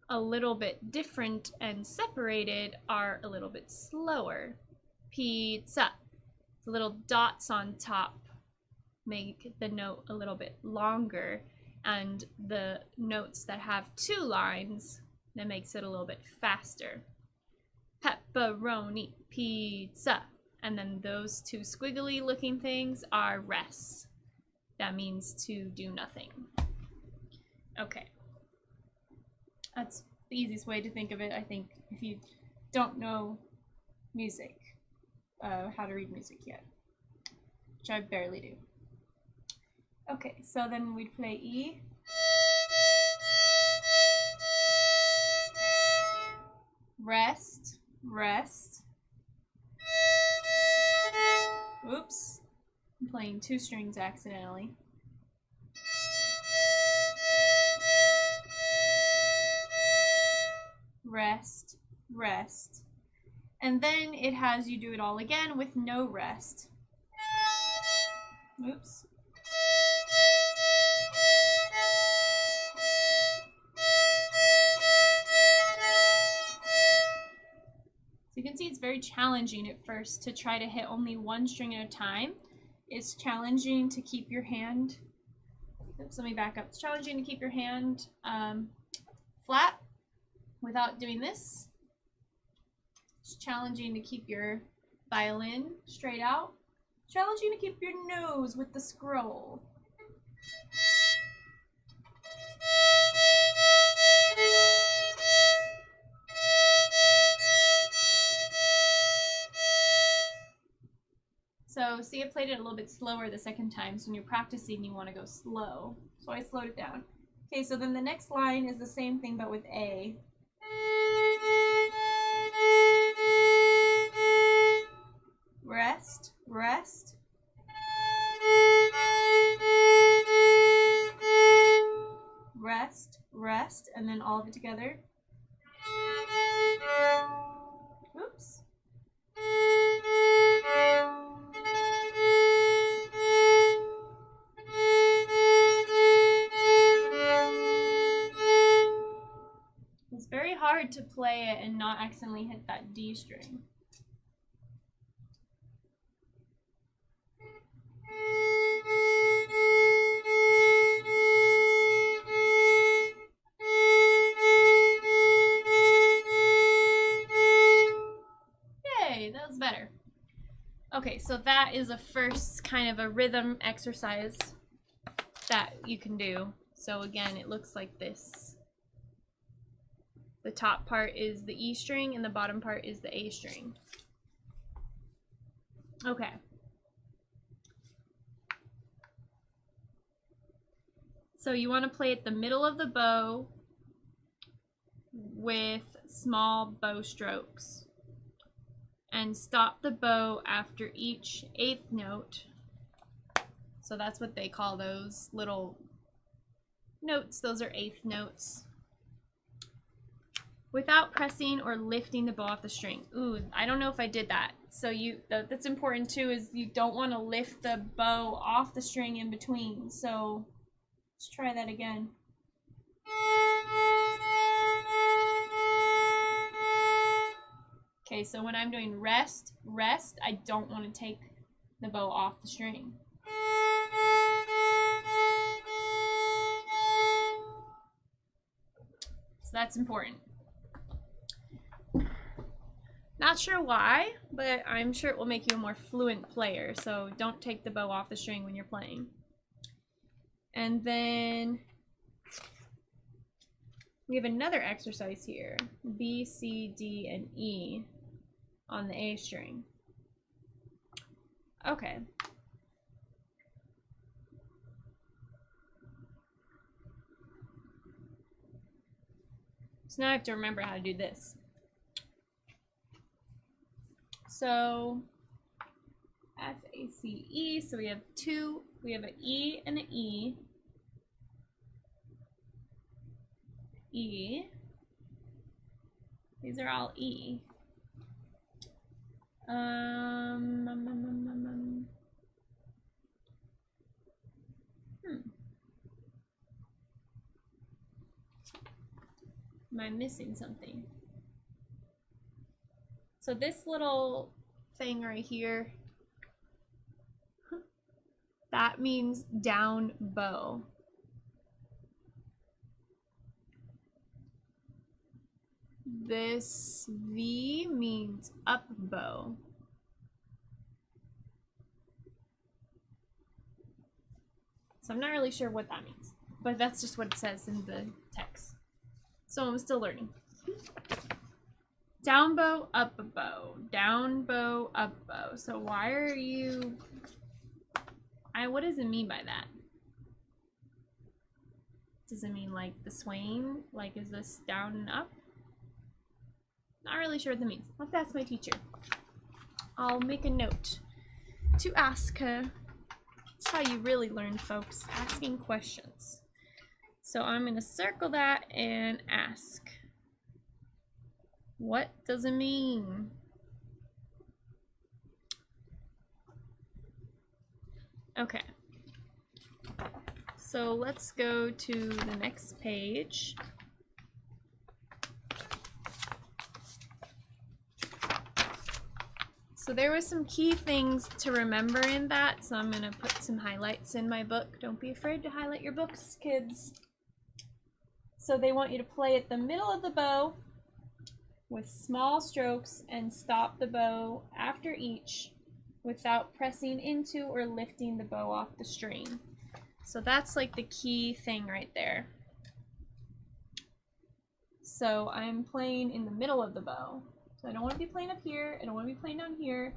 a little bit different and separated are a little bit slower. Pizza. The little dots on top make the note a little bit longer, and the notes that have two lines, that makes it a little bit faster. Pepperoni pizza. And then those two squiggly looking things are rest. That means to do nothing. Okay. That's the easiest way to think of it, I think, if you don't know music, how to read music yet, which I barely do. Okay, so then we'd play E. Rest, rest. Oops, I'm playing two strings accidentally. Rest, rest. And then it has you do it all again with no rest. Oops. So you can see it's very challenging at first to try to hit only one string at a time. It's challenging to keep your hand, oops, let me back up. It's challenging to keep your hand flat without doing this. It's challenging to keep your violin straight out. Challenging to keep your nose with the scroll. So see, I played it a little bit slower the second time, so when you're practicing you want to go slow. So I slowed it down. Okay, so then the next line is the same thing but with A. Rest, rest. Rest, rest, and then all of it together. Oops. It's very hard to play it and not accidentally hit that D string. Yay, that was better. Okay, so that is a first kind of a rhythm exercise that you can do. So again, it looks like this. The top part is the E string and the bottom part is the A string. Okay. So you want to play at the middle of the bow with small bow strokes. And stop the bow after each eighth note. So that's what they call those little notes. Those are eighth notes. Without pressing or lifting the bow off the string. Ooh, I don't know if I did that. So that's important too, is you don't want to lift the bow off the string in between. So let's try that again. Okay, so when I'm doing rest, rest, I don't want to take the bow off the string. So that's important. Not sure why, but I'm sure it will make you a more fluent player, so don't take the bow off the string when you're playing. And then we have another exercise here, B, C, D, and E on the A string. Okay. So now I have to remember how to do this. So F, A, C, E, so we have two, we have an E and an E. E. These are all E. Am I missing something? So this little thing right here, that means down bow. This V means up bow. So I'm not really sure what that means, but that's just what it says in the text. So I'm still learning. Down bow, up bow. Down bow, up bow. So why are you... what does it mean by that? Does it mean like the swaying? Like, is this down and up? Not really sure what that means. I'll have to ask my teacher. I'll make a note to ask her. That's how you really learn, folks. Asking questions. So I'm going to circle that and ask. What does it mean? Okay. So let's go to the next page. So there were some key things to remember in that, so I'm going to put some highlights in my book. Don't be afraid to highlight your books, kids. So they want you to play at the middle of the bow with small strokes and stop the bow after each without pressing into or lifting the bow off the string. So that's like the key thing right there. So I'm playing in the middle of the bow. So I don't want to be playing up here, I don't want to be playing down here,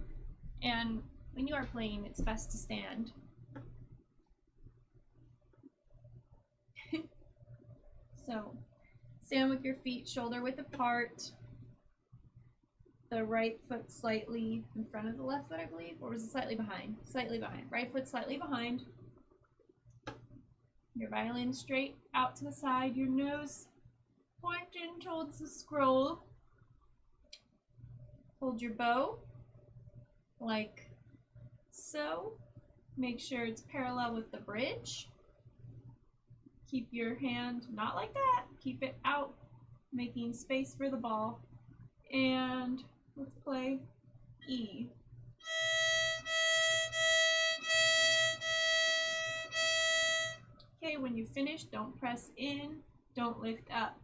and when you are playing, it's best to stand. So, stand with your feet shoulder width apart, the right foot slightly in front of the left foot, I believe, or was it slightly behind? Slightly behind. Right foot slightly behind. Your violin straight out to the side, your nose pointing towards the scroll. Hold your bow, like so. Make sure it's parallel with the bridge. Keep your hand not like that. Keep it out, making space for the ball. And let's play E. Okay, when you finish, don't press in, don't lift up.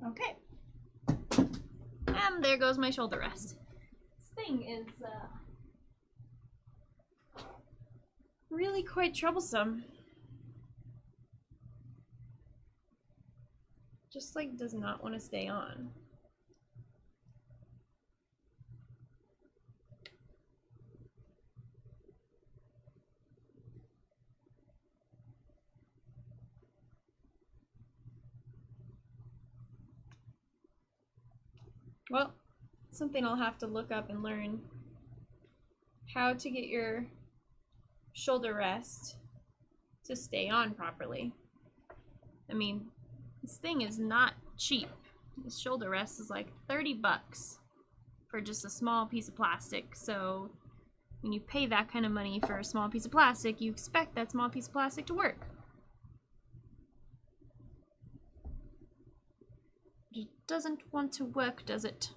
Okay. And there goes my shoulder rest. This thing is really quite troublesome. Just like does not want to stay on. Well, something I'll have to look up and learn how to get your shoulder rest to stay on properly. I mean, this thing is not cheap. This shoulder rest is like 30 bucks for just a small piece of plastic. So when you pay that kind of money for a small piece of plastic, you expect that small piece of plastic to work. It doesn't want to work, does it?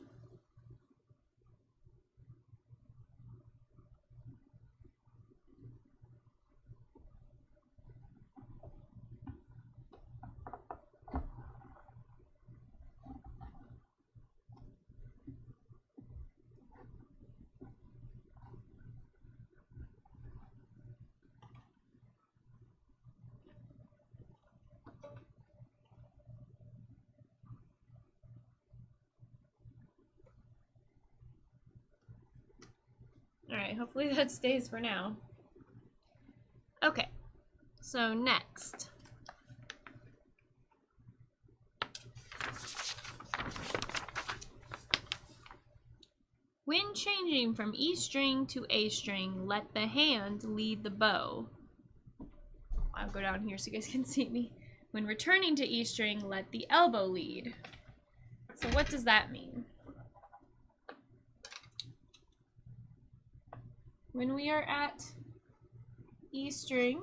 Alright, hopefully that stays for now. Okay, so next. When changing from E string to A string, let the hand lead the bow. I'll go down here so you guys can see me. When returning to E string, let the elbow lead. So what does that mean? When we are at E string,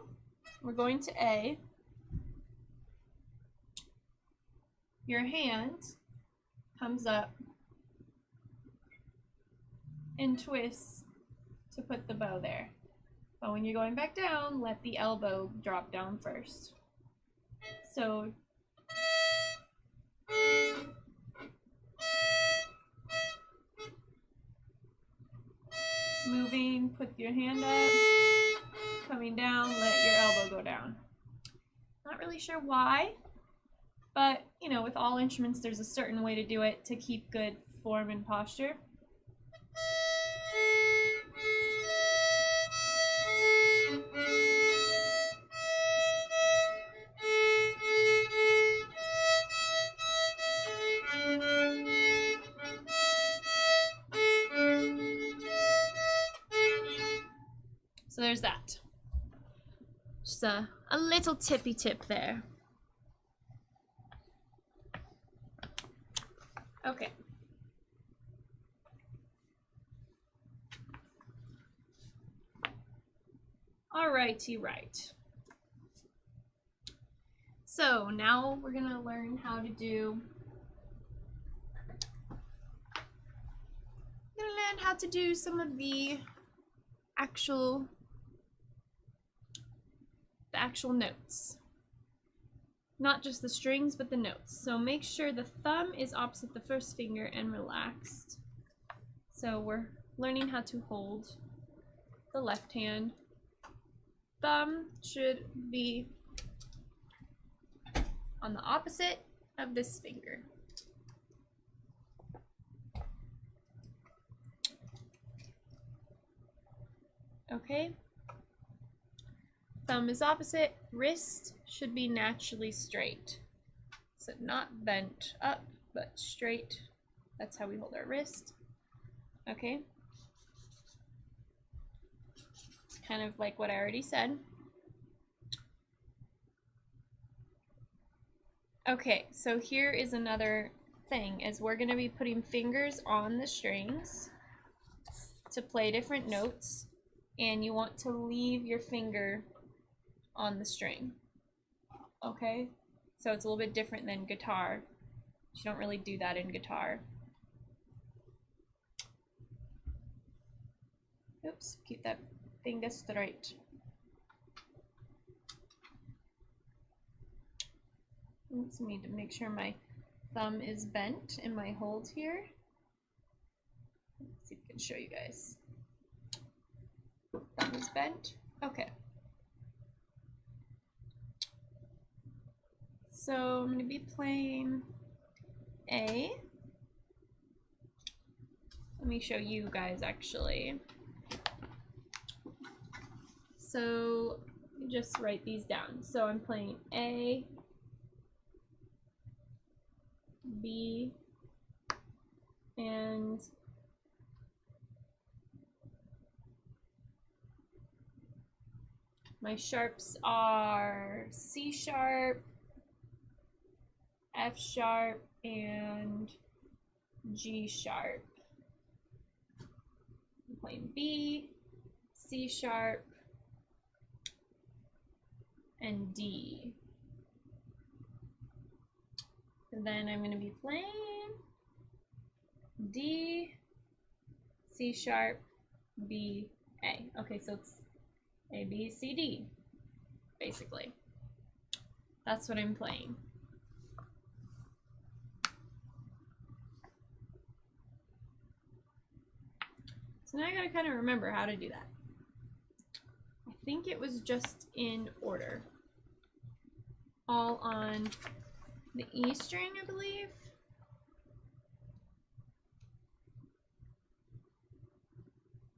we're going to A. Your hand comes up and twists to put the bow there. But when you're going back down, let the elbow drop down first. So moving, put your hand up, coming down, let your elbow go down. Not really sure why, but you know, with all instruments there's a certain way to do it to keep good form and posture. So there's that. Just a little tippy tip there. Okay. Alrighty, right. So now we're gonna learn how to do. Some of the actual notes. Not just the strings, but the notes. So make sure the thumb is opposite the first finger and relaxed. So we're learning how to hold the left hand. Thumb should be on the opposite of this finger. Okay. Thumb is opposite. Wrist should be naturally straight. So not bent up, but straight. That's how we hold our wrist. Okay. It's kind of like what I already said. Okay, so here is another thing, is we're going to be putting fingers on the strings to play different notes, and you want to leave your finger on the string. Okay, so it's a little bit different than guitar. You don't really do that in guitar. Oops, keep that finger straight. Oops, I need to make sure my thumb is bent in my hold here. Let's see if I can show you guys. Thumb is bent. Okay. So I'm going to be playing A. Let me show you guys actually. So just write these down. So I'm playing A, B, and my sharps are C sharp, F sharp, and G sharp. I'm playing B, C sharp, and D. And then I'm going to be playing D, C sharp, B, A. Okay, so it's A, B, C, D, basically. That's what I'm playing. So now I gotta kind of remember how to do that. I think it was just in order. All on the E string, I believe.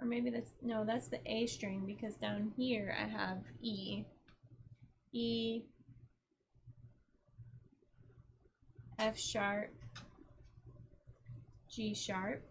Or maybe that's, no, that's the A string, because down here I have E. E, F sharp, G sharp,